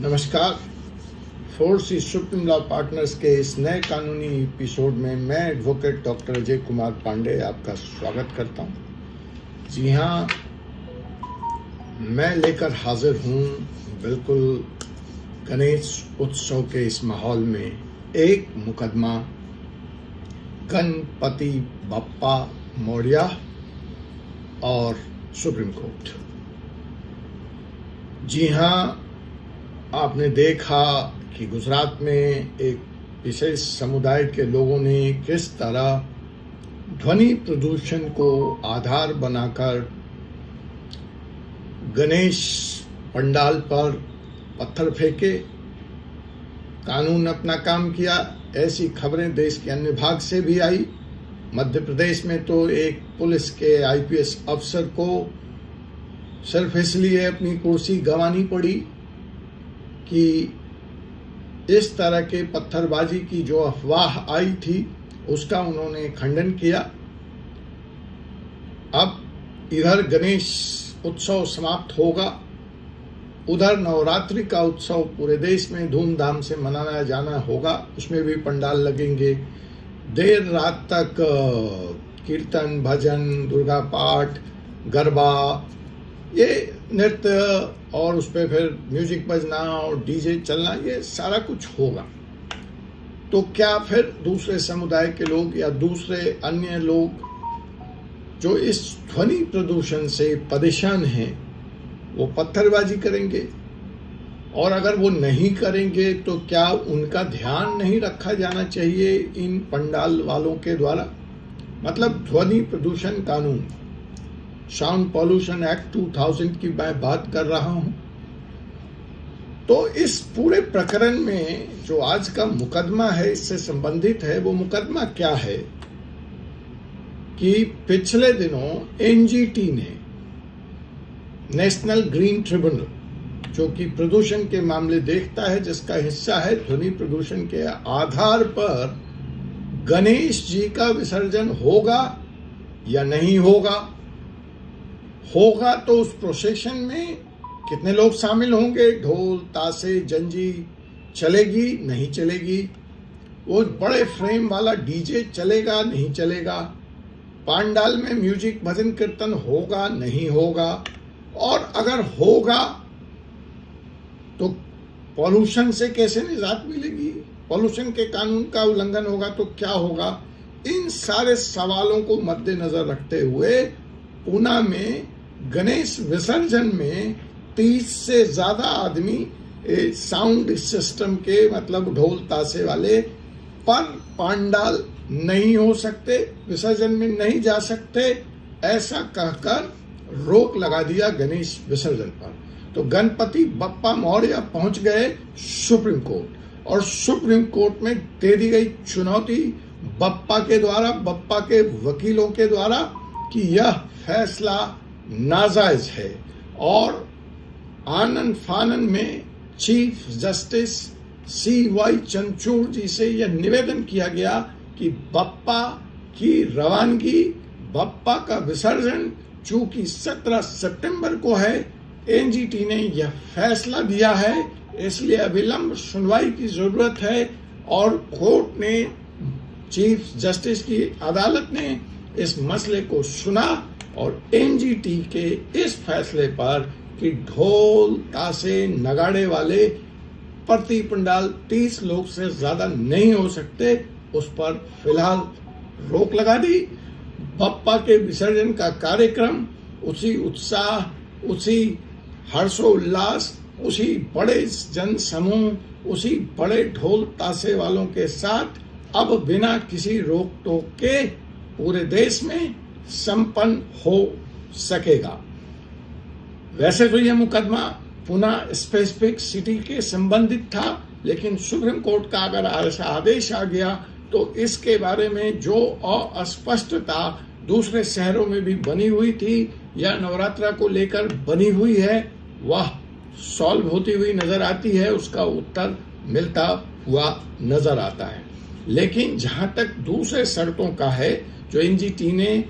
नमस्कार। Force supreme law partners के इस नए कानूनी एपिसोड में मैं एडवोकेट डॉक्टर अजय कुमार पांडे आपका स्वागत करता हूं। जी हाँ, मैं लेकर हाजिर हूं बिल्कुल गणेश उत्सव के इस माहौल में एक मुकदमा गणपति बप्पा मौर्य और सुप्रीम कोर्ट। जी हाँ, आपने देखा कि गुजरात में एक विशेष समुदाय के लोगों ने किस तरह ध्वनि प्रदूषण को आधार बनाकर गणेश पंडाल पर पत्थर फेंके, कानून अपना काम किया। ऐसी खबरें देश के अन्य भाग से भी आई। मध्य प्रदेश में तो एक पुलिस के आईपीएस अफसर को सिर्फ इसलिए अपनी कुर्सी गंवानी पड़ी कि इस तरह के पत्थरबाजी की जो अफवाह आई थी उसका उन्होंने खंडन किया। अब इधर गणेश उत्सव समाप्त होगा, उधर नवरात्रि का उत्सव पूरे देश में धूमधाम से मनाया जाना होगा। उसमें भी पंडाल लगेंगे। देर रात तक कीर्तन, भजन, दुर्गा पाठ, गरबा, ये नृत्य और उस पर फिर म्यूजिक बजना और डीजे चलना, ये सारा कुछ होगा। तो क्या फिर दूसरे समुदाय के लोग या दूसरे अन्य लोग जो इस ध्वनि प्रदूषण से परेशान हैं वो पत्थरबाजी करेंगे? और अगर वो नहीं करेंगे तो क्या उनका ध्यान नहीं रखा जाना चाहिए इन पंडाल वालों के द्वारा? मतलब ध्वनि प्रदूषण कानून, साउंड पॉल्यूशन एक्ट 2000 की मैं बात कर रहा हूं। तो इस पूरे प्रकरण में जो आज का मुकदमा है, इससे संबंधित है। वो मुकदमा क्या है कि पिछले दिनों एनजीटी ने, नेशनल ग्रीन ट्रिब्यूनल, जो कि प्रदूषण के मामले देखता है, जिसका हिस्सा है ध्वनि प्रदूषण के आधार पर गणेश जी का विसर्जन होगा या नहीं होगा तो उस प्रोसेशन में कितने लोग शामिल होंगे, ढोल ताशे जंजी चलेगी नहीं चलेगी, वो बड़े फ्रेम वाला डीजे चलेगा नहीं चलेगा, पंडाल में म्यूजिक भजन कीर्तन होगा नहीं होगा, और अगर होगा तो पॉल्यूशन से कैसे निजात मिलेगी, पॉल्यूशन के कानून का उल्लंघन होगा तो क्या होगा। इन सारे सवालों को मद्देनजर रखते हुए पूना में गणेश विसर्जन में 30 से ज्यादा आदमी साउंड सिस्टम के, मतलब ढोल ताशे वाले, पर पंडाल नहीं हो सकते, विसर्जन में नहीं जा सकते, ऐसा कहकर रोक लगा दिया गणेश विसर्जन पर। तो गणपति बप्पा मौर्य पहुंच गए सुप्रीम कोर्ट, और सुप्रीम कोर्ट में दे दी गई चुनौती बप्पा के द्वारा, बप्पा के वकीलों के द्वारा, कि यह फैसला नाजायज है। और आनन फानन में चीफ जस्टिस CY चंद्रचूड़ जी से यह निवेदन किया गया कि बप्पा की रवानगी, बप्पा का विसर्जन चूंकि 17 सितंबर को है, एनजीटी ने यह फैसला दिया है, इसलिए अविलंब सुनवाई की जरूरत है। और कोर्ट ने, चीफ जस्टिस की अदालत ने इस मसले को सुना और एनजीटी के इस फैसले पर कि ढोल ताशे नगाड़े वाले प्रति पंडाल 30 लोग से ज्यादा नहीं हो सकते, उस पर फिलहाल रोक लगा दी। बप्पा के विसर्जन का कार्यक्रम उसी उत्साह, उसी हर्षोल्लास, उसी बड़े जन समूह, उसी बड़े ढोल ताशे वालों के साथ अब बिना किसी रोक टोक के पूरे देश में संपन्न हो सकेगा। वैसे तो यह मुकदमा पुनः स्पेसिफिक सिटी के संबंधित था, लेकिन सुप्रीम कोर्ट का अगर ऐसा आदेश आ गया तो इसके बारे में जो अस्पष्टता दूसरे शहरों में भी बनी हुई थी या नवरात्रा को लेकर बनी हुई है, वह सॉल्व होती हुई नजर आती है, उसका उत्तर मिलता हुआ नजर आता है। लेकिन जहां तक दूसरे शर्तों का है जो एनजीटी ने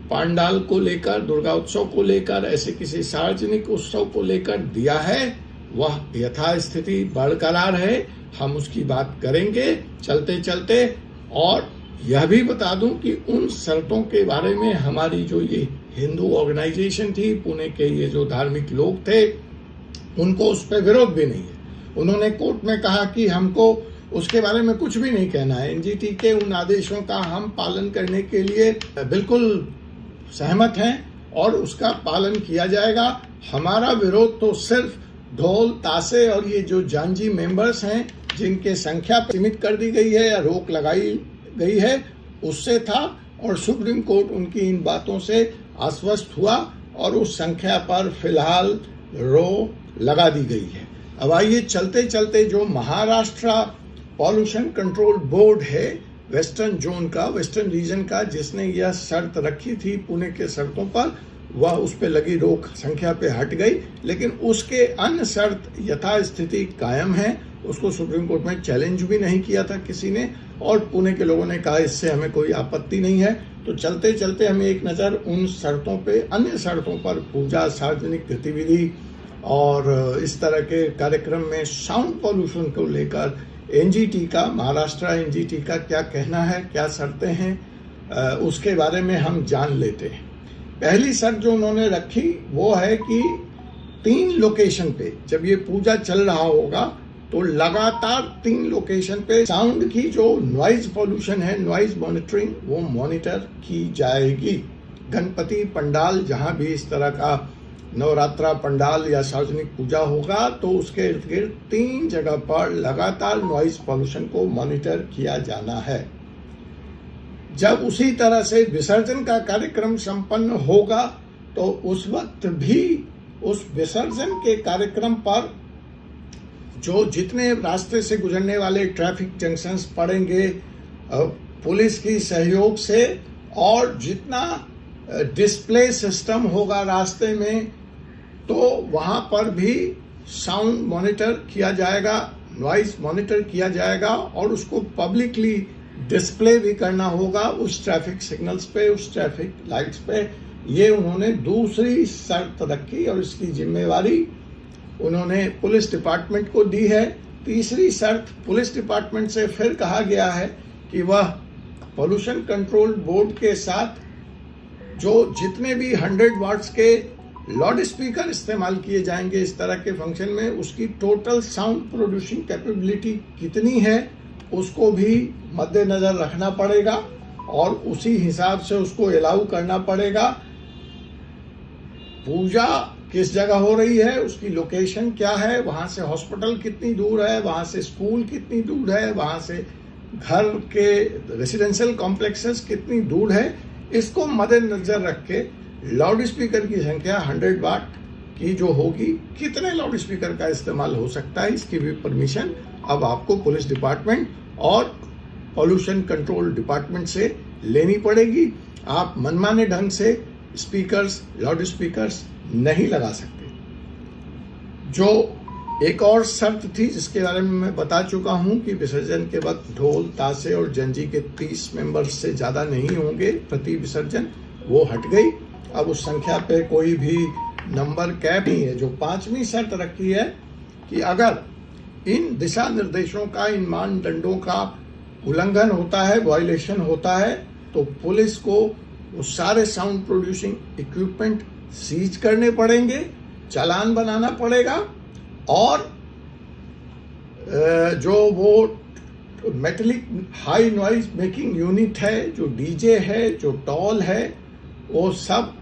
पंडाल को लेकर, दुर्गा उत्सव को लेकर, ऐसे किसी सार्वजनिक उत्सव को लेकर दिया है, वह यथास्थिति बरकरार है। हम उसकी बात करेंगे चलते चलते। और यह भी बता दूं कि उन शर्तों के बारे में हमारी जो ये हिंदू ऑर्गेनाइजेशन थी, पुणे के ये जो धार्मिक लोग थे, उनको उस पर विरोध भी नहीं है। उन्होंने कोर्ट में कहा कि हमको उसके बारे में कुछ भी नहीं कहना है। एनजीटी के उन आदेशों का हम पालन करने के लिए बिल्कुल सहमत हैं और उसका पालन किया जाएगा। हमारा विरोध तो सिर्फ ढोल ताशे और ये जो जांजी मेंबर्स हैं जिनके संख्या सीमित कर दी गई है या रोक लगाई गई है उससे था, और सुप्रीम कोर्ट उनकी इन बातों से आश्वस्त हुआ और उस संख्या पर फिलहाल रोक लगा दी गई है। अब आइए चलते चलते जो महाराष्ट्र पॉल्यूशन कंट्रोल बोर्ड है वेस्टर्न जोन का, वेस्टर्न रीजन का, जिसने यह शर्त रखी थी पुणे के शर्तों पर, वह उस पे लगी रोक संख्या पे हट गई, लेकिन उसके अन्य शर्त यथास्थिति कायम है। उसको सुप्रीम कोर्ट में चैलेंज भी नहीं किया था किसी ने, और पुणे के लोगों ने कहा इससे हमें कोई आपत्ति नहीं है। तो चलते चलते हमें एक नज़र उन शर्तों पे, अन्य शर्तों पर, पूजा, सार्वजनिक गतिविधि और इस तरह के कार्यक्रम में साउंड पॉल्यूशन को लेकर एनजीटी का, महाराष्ट्र एनजीटी का क्या कहना है, क्या शर्तें हैं, उसके बारे में हम जान लेते हैं। पहली शर्त जो उन्होंने रखी वो है कि 3 लोकेशन पे जब ये पूजा चल रहा होगा तो लगातार 3 लोकेशन पे साउंड की जो नॉइज पॉल्यूशन है, नॉइज मॉनिटरिंग, वो मॉनिटर की जाएगी। गणपति पंडाल, जहां भी इस तरह का नवरात्रा पंडाल या सार्वजनिक पूजा होगा तो उसके इर्द गिर्द 3 जगह पर लगातार नॉइज पॉल्यूशन को मॉनिटर किया जाना है। जब उसी तरह से विसर्जन का कार्यक्रम संपन्न होगा तो उस वक्त भी उस विसर्जन के कार्यक्रम पर जो जितने रास्ते से गुजरने वाले ट्रैफिक जंक्शंस पड़ेंगे पुलिस की सहयोग से, और जितना डिस्प्ले सिस्टम होगा रास्ते में, तो वहां पर भी साउंड मॉनिटर किया जाएगा, नॉइज मॉनिटर किया जाएगा, और उसको पब्लिकली डिस्प्ले भी करना होगा उस ट्रैफिक सिग्नल्स पे, उस ट्रैफिक लाइट्स पे। ये उन्होंने दूसरी शर्त रखी और इसकी जिम्मेवारी उन्होंने पुलिस डिपार्टमेंट को दी है। तीसरी शर्त पुलिस डिपार्टमेंट से फिर कहा गया है कि वह पॉल्यूशन कंट्रोल बोर्ड के साथ जो जितने भी 100 वाट्स के लाउड स्पीकर इस्तेमाल किए जाएंगे इस तरह के फंक्शन में, उसकी टोटल साउंड प्रोड्यूसिंग कैपेबिलिटी कितनी है उसको भी मद्देनजर रखना पड़ेगा और उसी हिसाब से उसको अलाउ करना पड़ेगा। पूजा किस जगह हो रही है, उसकी लोकेशन क्या है, वहां से हॉस्पिटल कितनी दूर है, वहां से स्कूल कितनी दूर है, वहां से घर के रेसिडेंशियल कॉम्प्लेक्सेस कितनी दूर है, इसको मद्देनजर रख के लाउड स्पीकर की संख्या 100 वाट की जो होगी, कितने लाउड स्पीकर का इस्तेमाल हो सकता है, इसकी भी परमिशन अब आपको पुलिस डिपार्टमेंट और पॉल्यूशन कंट्रोल डिपार्टमेंट से लेनी पड़ेगी। आप मनमाने ढंग से स्पीकर्स, लाउड स्पीकर्स नहीं लगा सकते। जो एक और शर्त थी जिसके बारे में मैं बता चुका हूं कि विसर्जन के वक्त ढोल, ताशे और जंजी के 30 मेंबर्स से ज्यादा नहीं होंगे प्रति विसर्जन, वो हट गई। अब उस संख्या पे कोई भी नंबर कैप नहीं है। जो 5वीं शर्त रखी है कि अगर इन दिशा निर्देशों का, इन मानदंडों का उल्लंघन होता है, वायलेशन होता है, तो पुलिस को वो सारे साउंड प्रोड्यूसिंग इक्विपमेंट सीज करने पड़ेंगे, चालान बनाना पड़ेगा, और जो वो metallic high noise making unit है, जो डीजे है, जो टॉल है, वो सब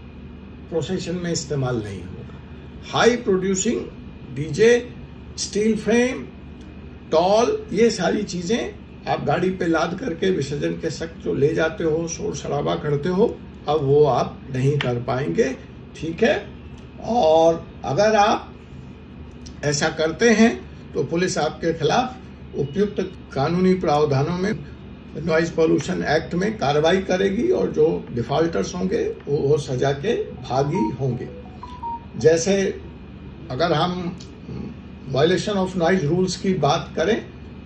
प्रोसेशन में इस्तेमाल नहीं होगा। High producing DJ, steel frame, tall, ये सारी चीजें आप गाड़ी पे लाद करके विसर्जन के वक्त जो ले जाते हो, शोर शराबा करते हो, अब वो आप नहीं कर पाएंगे, ठीक है। और अगर आप ऐसा करते हैं तो पुलिस आपके खिलाफ उपयुक्त कानूनी प्रावधानों में, नॉइज पॉल्यूशन एक्ट में कार्रवाई करेगी, और जो डिफॉल्टर्स होंगे वो सजा के भागी होंगे। जैसे अगर हम वायलेशन ऑफ नॉइज रूल्स की बात करें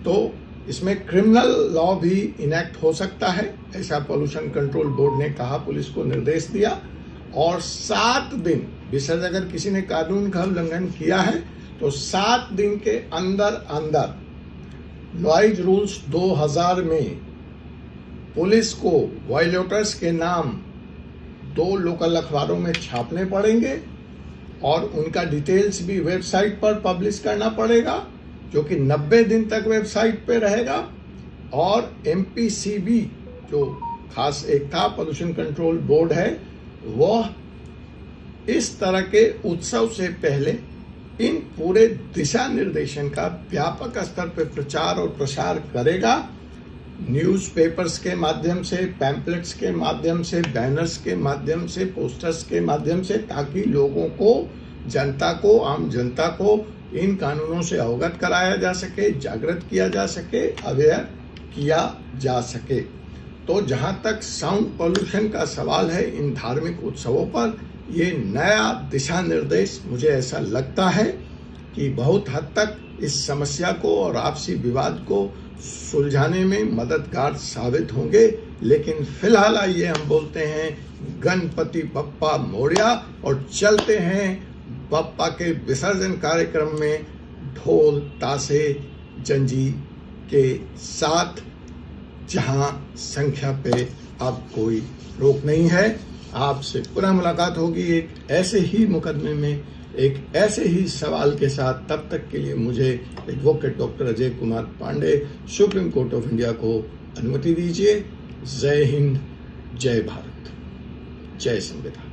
तो इसमें क्रिमिनल लॉ भी इनेक्ट हो सकता है, ऐसा पॉल्यूशन कंट्रोल बोर्ड ने कहा, पुलिस को निर्देश दिया। और 7 दिन विसर्जन, अगर किसी ने कानून का उल्लंघन किया है तो 7 दिन के अंदर अंदर नॉइज रूल्स 2000 में पुलिस को वायलेटर्स के नाम 2 लोकल अखबारों में छापने पड़ेंगे और उनका डिटेल्स भी वेबसाइट पर पब्लिश करना पड़ेगा, जो कि 90 दिन तक वेबसाइट पे रहेगा। और MPCB जो खास एक था पोल्यूशन कंट्रोल बोर्ड है, वह इस तरह के उत्सव से पहले इन पूरे दिशा निर्देशन का व्यापक स्तर पर प्रचार और प्रसार करेगा, न्यूज़पेपर्स के माध्यम से, पैम्पलेट्स के माध्यम से, बैनर्स के माध्यम से, पोस्टर्स के माध्यम से, ताकि लोगों को, जनता को, आम जनता को इन कानूनों से अवगत कराया जा सके, जागृत किया जा सके, अवेयर किया जा सके। तो जहां तक साउंड पोल्यूशन का सवाल है इन धार्मिक उत्सवों पर, ये नया दिशा निर्देश मुझे ऐसा लगता है कि बहुत हद तक इस समस्या को और आपसी विवाद को सुलझाने में मददगार साबित होंगे। लेकिन फिलहाल आइए हम बोलते हैं गणपति बप्पा मोरया और चलते हैं बप्पा के विसर्जन कार्यक्रम में ढोल, ताशे, जंजी के साथ, जहां संख्या पे अब कोई रोक नहीं है। आपसे पुनः मुलाकात होगी एक ऐसे ही मुकदमे में, एक ऐसे ही सवाल के साथ। तब तक के लिए मुझे advocate doctor Ajay Kumar Pandey, supreme court of India को अनुमति दीजिए। जय हिंद, जय भारत, जय संविधान।